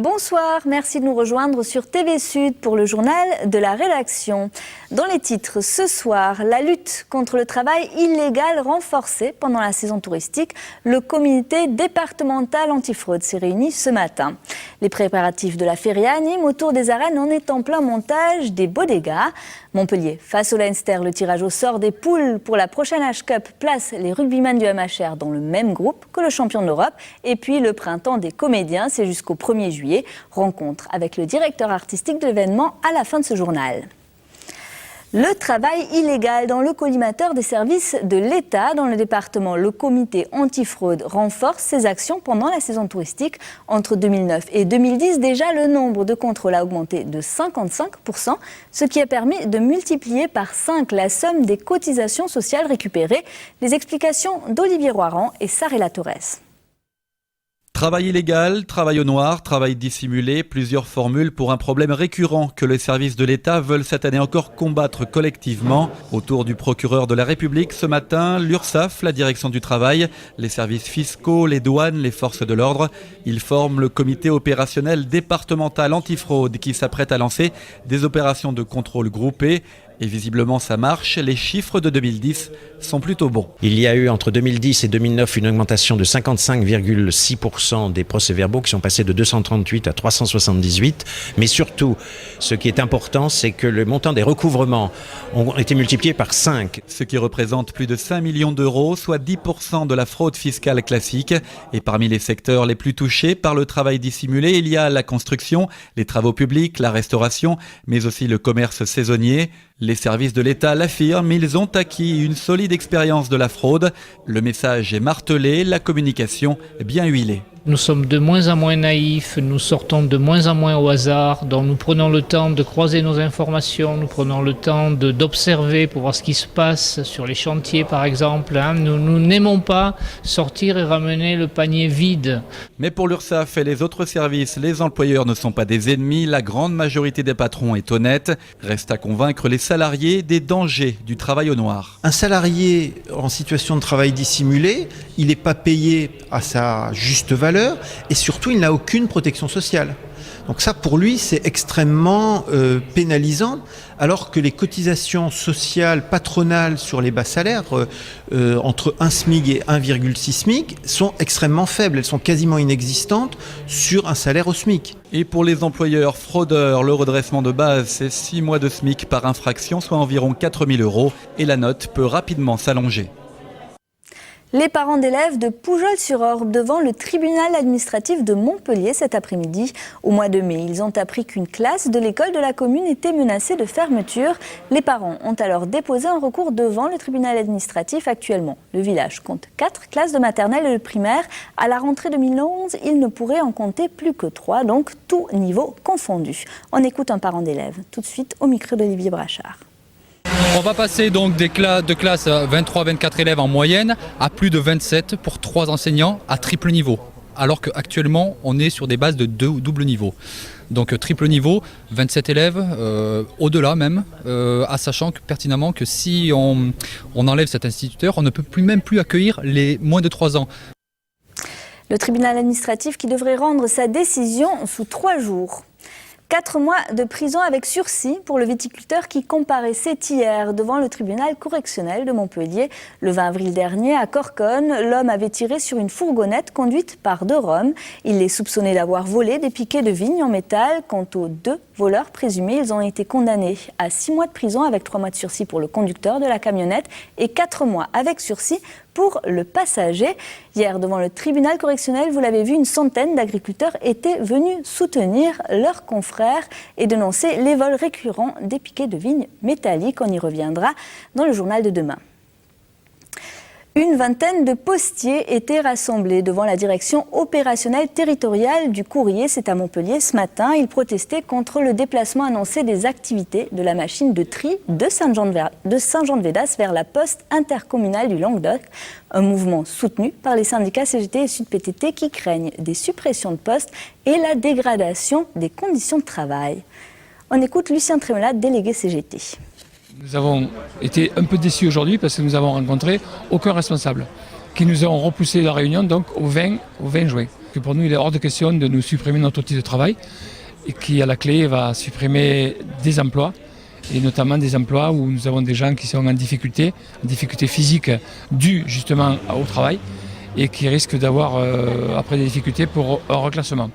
Bonsoir, merci de nous rejoindre sur TV Sud pour le journal de la rédaction. Dans les titres, ce soir, la lutte contre le travail illégal renforcée pendant la saison touristique. Le comité départemental antifraude s'est réuni ce matin. Les préparatifs de la feria à Nîmes autour des arènes en est en plein montage des bodegas. Montpellier, face au Leinster, le tirage au sort des poules pour la prochaine H-Cup place les rugbyman du MHR dans le même groupe que le champion d'Europe. Et puis le printemps des comédiens, c'est jusqu'au 1er juillet. Rencontre avec le directeur artistique de l'événement à la fin de ce journal. Le travail illégal dans le collimateur des services de l'État dans le département. Le comité antifraude renforce ses actions pendant la saison touristique. Entre 2009 et 2010, déjà, le nombre de contrôles a augmenté de 55%, ce qui a permis de multiplier par 5 la somme des cotisations sociales récupérées. Les explications d'Olivier Roiran et Sarela Torres. Travail illégal, travail au noir, travail dissimulé, plusieurs formules pour un problème récurrent que les services de l'État veulent cette année encore combattre collectivement. Autour du procureur de la République, ce matin, l'URSSAF, la direction du travail, les services fiscaux, les douanes, les forces de l'ordre. Ils forment le comité opérationnel départemental antifraude qui s'apprête à lancer des opérations de contrôle groupées. Et visiblement ça marche, les chiffres de 2010 sont plutôt bons. Il y a eu entre 2010 et 2009 une augmentation de 55,6% des procès-verbaux qui sont passés de 238 à 378. Mais surtout, ce qui est important, c'est que le montant des recouvrements ont été multipliés par 5. Ce qui représente plus de 5 millions d'euros, soit 10% de la fraude fiscale classique. Et parmi les secteurs les plus touchés par le travail dissimulé, il y a la construction, les travaux publics, la restauration, mais aussi le commerce saisonnier. Les services de l'État l'affirment, ils ont acquis une solide expérience de la fraude. Le message est martelé, la communication bien huilée. Nous sommes de moins en moins naïfs, nous sortons de moins en moins au hasard, donc nous prenons le temps de croiser nos informations, nous prenons le temps d'observer pour voir ce qui se passe sur les chantiers par exemple. Nous n'aimons pas sortir et ramener le panier vide. Mais pour l'URSSAF et les autres services, les employeurs ne sont pas des ennemis, la grande majorité des patrons est honnête. Reste à convaincre les salariés des dangers du travail au noir. Un salarié en situation de travail dissimulé, il n'est pas payé à sa juste valeur et surtout il n'a aucune protection sociale. Donc ça pour lui c'est extrêmement pénalisant, alors que les cotisations sociales patronales sur les bas salaires entre 1 SMIC et 1,6 SMIC sont extrêmement faibles, elles sont quasiment inexistantes sur un salaire au SMIC. Et pour les employeurs fraudeurs, le redressement de base c'est 6 mois de SMIC par infraction, soit environ 4 000 € et la note peut rapidement s'allonger. Les parents d'élèves de Poujols-sur-Orbe devant le tribunal administratif de Montpellier cet après-midi. Au mois de mai, ils ont appris qu'une classe de l'école de la commune était menacée de fermeture. Les parents ont alors déposé un recours devant le tribunal administratif actuellement. Le village compte 4 classes de maternelle et de primaire. À la rentrée 2011, il ne pourrait en compter plus que 3, donc tout niveau confondu. On écoute un parent d'élève tout de suite au micro d'Olivier Brachard. On va passer donc de classe 23-24 élèves en moyenne à plus de 27 pour 3 enseignants à triple niveau. Alors qu'actuellement on est sur des bases de double niveau. Donc triple niveau, 27 élèves, au-delà même, à sachant que, pertinemment que si on enlève cet instituteur, on ne peut même plus accueillir les moins de 3 ans. Le tribunal administratif qui devrait rendre sa décision sous 3 jours. 4 mois de prison avec sursis pour le viticulteur qui comparaissait hier devant le tribunal correctionnel de Montpellier. Le 20 avril dernier, à Corconne, l'homme avait tiré sur une fourgonnette conduite par 2 Roms. Il les soupçonnait d'avoir volé des piquets de vigne en métal. Quant aux 2 voleurs présumés, ils ont été condamnés à 6 mois de prison avec 3 mois de sursis pour le conducteur de la camionnette et 4 mois avec sursis pour le passager. Hier, devant le tribunal correctionnel, vous l'avez vu, une centaine d'agriculteurs étaient venus soutenir leurs confrères et dénoncer les vols récurrents des piquets de vigne métalliques. On y reviendra dans le journal de demain. Une vingtaine de postiers étaient rassemblés devant la direction opérationnelle territoriale du courrier. C'est à Montpellier ce matin. Ils protestaient contre le déplacement annoncé des activités de la machine de tri de Saint-Jean-de-Védas vers la poste intercommunale du Languedoc. Un mouvement soutenu par les syndicats CGT et Sud-PTT qui craignent des suppressions de postes et la dégradation des conditions de travail. On écoute Lucien Trémola, délégué CGT. Nous avons été un peu déçus aujourd'hui parce que nous avons rencontré aucun responsable, qui nous ont repoussé la réunion donc au 20 juin. que pour nous, il est hors de question de nous supprimer notre outil de travail et qui, à la clé, va supprimer des emplois, et notamment des emplois où nous avons des gens qui sont en difficulté physique due justement au travail et qui risquent d'avoir après des difficultés pour un reclassement.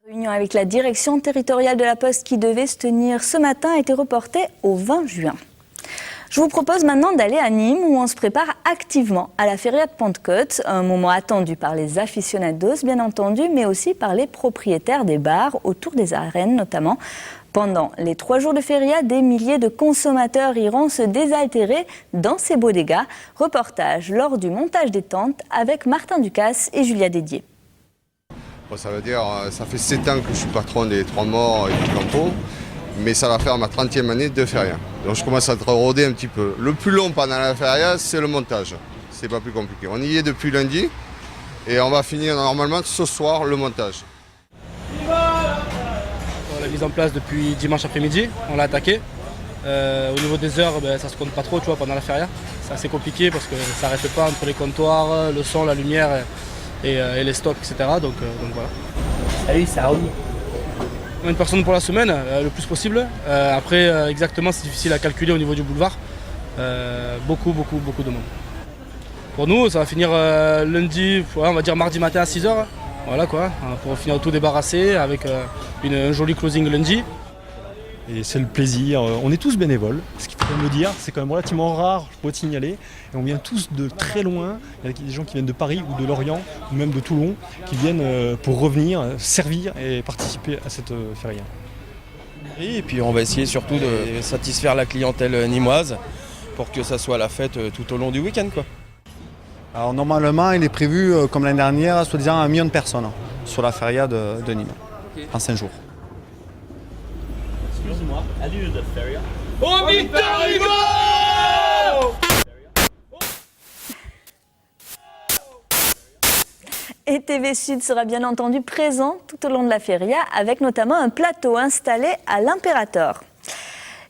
Réunion avec la direction territoriale de la Poste qui devait se tenir ce matin a été reportée au 20 juin. Je vous propose maintenant d'aller à Nîmes où on se prépare activement à la Feria de Pentecôte, un moment attendu par les aficionados bien entendu, mais aussi par les propriétaires des bars autour des arènes notamment. Pendant les 3 jours de Feria, des milliers de consommateurs iront se désaltérer dans ces bodegas. Reportage lors du montage des tentes avec Martin Ducasse et Julia Dédier. Bon, ça veut dire, ça fait 7 ans que je suis patron des 3 morts et du campo. Mais ça va faire ma 30e année de feria. Donc je commence à être rodé un petit peu. Le plus long pendant la feria, c'est le montage. C'est pas plus compliqué. On y est depuis lundi et on va finir normalement ce soir le montage. On l'a mise en place depuis dimanche après-midi, on l'a attaqué. Au niveau des heures, ça se compte pas trop, tu vois, pendant la feria. C'est assez compliqué parce que ça n'arrête pas entre les comptoirs, le son, la lumière et les stocks, etc. Donc voilà. Salut, ça remis. Une personne pour la semaine, le plus possible. Après, exactement, c'est difficile à calculer au niveau du boulevard. Beaucoup de monde. Pour nous, ça va finir lundi, on va dire mardi matin à 6h. Voilà quoi, pour finir tout débarrassé avec un joli closing lundi. Et c'est le plaisir. On est tous bénévoles. Ce qu'il faut quand même le dire, c'est quand même relativement rare, je pourrais te signaler. Et on vient tous de très loin. Il y a des gens qui viennent de Paris ou de Lorient, ou même de Toulon, qui viennent pour revenir, servir et participer à cette feria. Et puis on va essayer surtout de satisfaire la clientèle nîmoise pour que ça soit la fête tout au long du week-end, quoi. Alors normalement, il est prévu, comme l'année dernière, soi-disant 1 million de personnes sur la feria de Nîmes, en 5 jours. Excuse-moi, allure de feria. Oh, Victor Hugo! Et TV Sud sera bien entendu présent tout au long de la feria avec notamment un plateau installé à l'Impérator.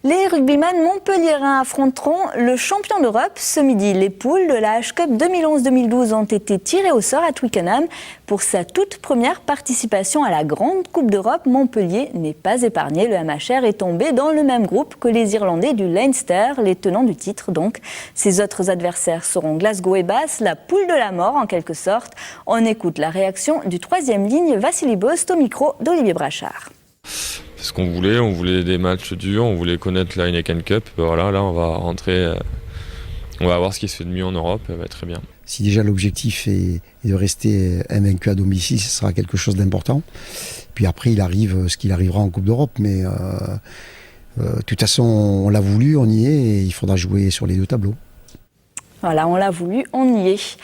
Les rugbyman montpelliérains affronteront le champion d'Europe ce midi. Les poules de la H-Cup 2011-2012 ont été tirées au sort à Twickenham. Pour sa toute première participation à la Grande Coupe d'Europe, Montpellier n'est pas épargné. Le MHR est tombé dans le même groupe que les Irlandais du Leinster, les tenants du titre donc. Ses autres adversaires seront Glasgow et Bath, la poule de la mort en quelque sorte. On écoute la réaction du 3e ligne Vassili Bost au micro d'Olivier Brachard. C'est ce qu'on voulait, on voulait des matchs durs, on voulait connaître la Heineken Cup. Voilà, là on va rentrer, on va voir ce qui se fait de mieux en Europe, ça va être très bien. Si déjà l'objectif est de rester invaincu à domicile, ce sera quelque chose d'important. Puis après il arrive ce qu'il arrivera en Coupe d'Europe, mais de toute façon on l'a voulu, on y est et il faudra jouer sur les 2 tableaux. Voilà, on l'a voulu, on y est.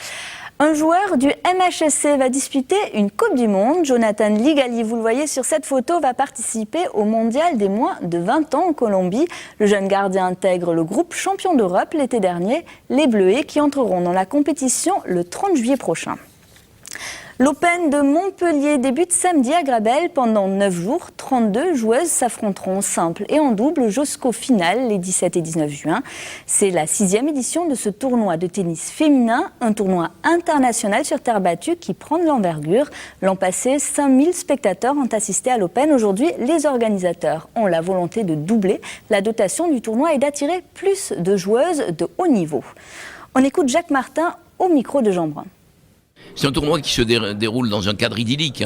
Un joueur du MHSC va disputer une Coupe du Monde. Jonathan Ligali, vous le voyez sur cette photo, va participer au mondial des moins de 20 ans en Colombie. Le jeune gardien intègre le groupe champion d'Europe l'été dernier, les Bleuets, qui entreront dans la compétition le 30 juillet prochain. L'Open de Montpellier débute samedi à Grabel. Pendant 9 jours, 32 joueuses s'affronteront en simple et en double jusqu'au final les 17 et 19 juin. C'est la 6e édition de ce tournoi de tennis féminin, un tournoi international sur terre battue qui prend de l'envergure. L'an passé, 5000 spectateurs ont assisté à l'Open. Aujourd'hui, les organisateurs ont la volonté de doubler la dotation du tournoi et d'attirer plus de joueuses de haut niveau. On écoute Jacques Martin au micro de Jean Brun. C'est un tournoi qui se déroule dans un cadre idyllique,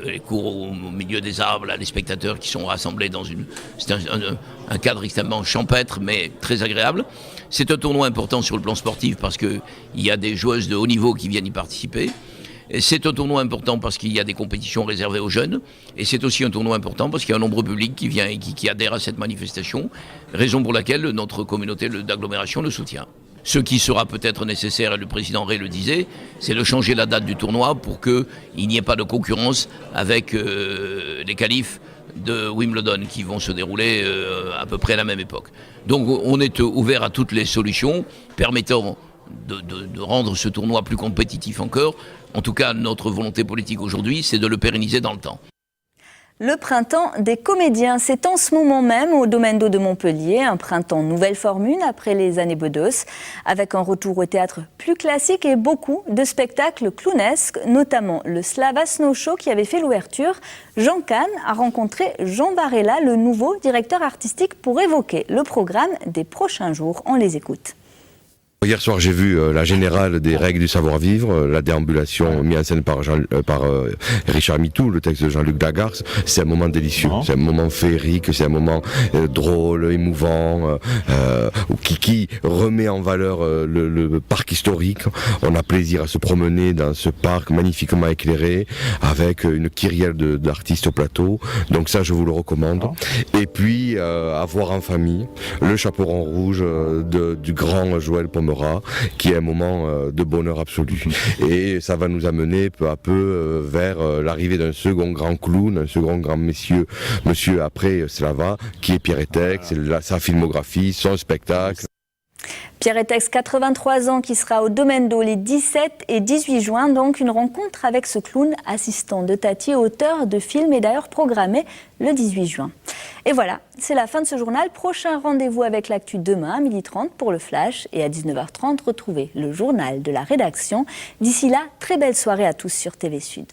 les cours au milieu des arbres, là, les spectateurs qui sont rassemblés dans c'est un cadre extrêmement champêtre mais très agréable. C'est un tournoi important sur le plan sportif parce qu'il y a des joueuses de haut niveau qui viennent y participer. Et c'est un tournoi important parce qu'il y a des compétitions réservées aux jeunes. Et c'est aussi un tournoi important parce qu'il y a un nombreux public qui vient et qui adhère à cette manifestation, raison pour laquelle notre communauté d'agglomération le soutient. Ce qui sera peut-être nécessaire, et le président Ray le disait, c'est de changer la date du tournoi pour qu'il n'y ait pas de concurrence avec les qualifs de Wimbledon qui vont se dérouler à peu près à la même époque. Donc on est ouvert à toutes les solutions permettant de rendre ce tournoi plus compétitif encore. En tout cas, notre volonté politique aujourd'hui, c'est de le pérenniser dans le temps. Le printemps des comédiens, c'est en ce moment même au Domaine d'eau de Montpellier, un printemps nouvelle formule après les années Bedos, avec un retour au théâtre plus classique et beaucoup de spectacles clownesques, notamment le Slava Snow Show qui avait fait l'ouverture. Jean Kahn a rencontré Jean Varela, le nouveau directeur artistique, pour évoquer le programme des prochains jours. On les écoute. Hier soir, j'ai vu la générale des règles du savoir-vivre, la déambulation mise en scène par Richard Mitou, le texte de Jean-Luc Dagarce. C'est un moment délicieux, c'est un moment féerique, c'est un moment drôle, émouvant, qui remet en valeur le parc historique. On a plaisir à se promener dans ce parc magnifiquement éclairé, avec une kyrielle d'artistes au plateau. Donc ça, je vous le recommande. Et puis, à voir en famille, le Chaperon Rouge du grand Joël Pomera, qui est un moment de bonheur absolu. Et ça va nous amener peu à peu vers l'arrivée d'un second grand clown, un second grand monsieur après Slava, qui est Pierre Etex, sa filmographie, son spectacle. Pierre Etex, 83 ans, qui sera au Domaine d'eau les 17 et 18 juin. Donc une rencontre avec ce clown, assistant de Tati, auteur de films, est d'ailleurs programmée le 18 juin. Et voilà, c'est la fin de ce journal. Prochain rendez-vous avec l'actu demain à 12h30 pour le Flash. Et à 19h30, retrouvez le journal de la rédaction. D'ici là, très belle soirée à tous sur TV Sud.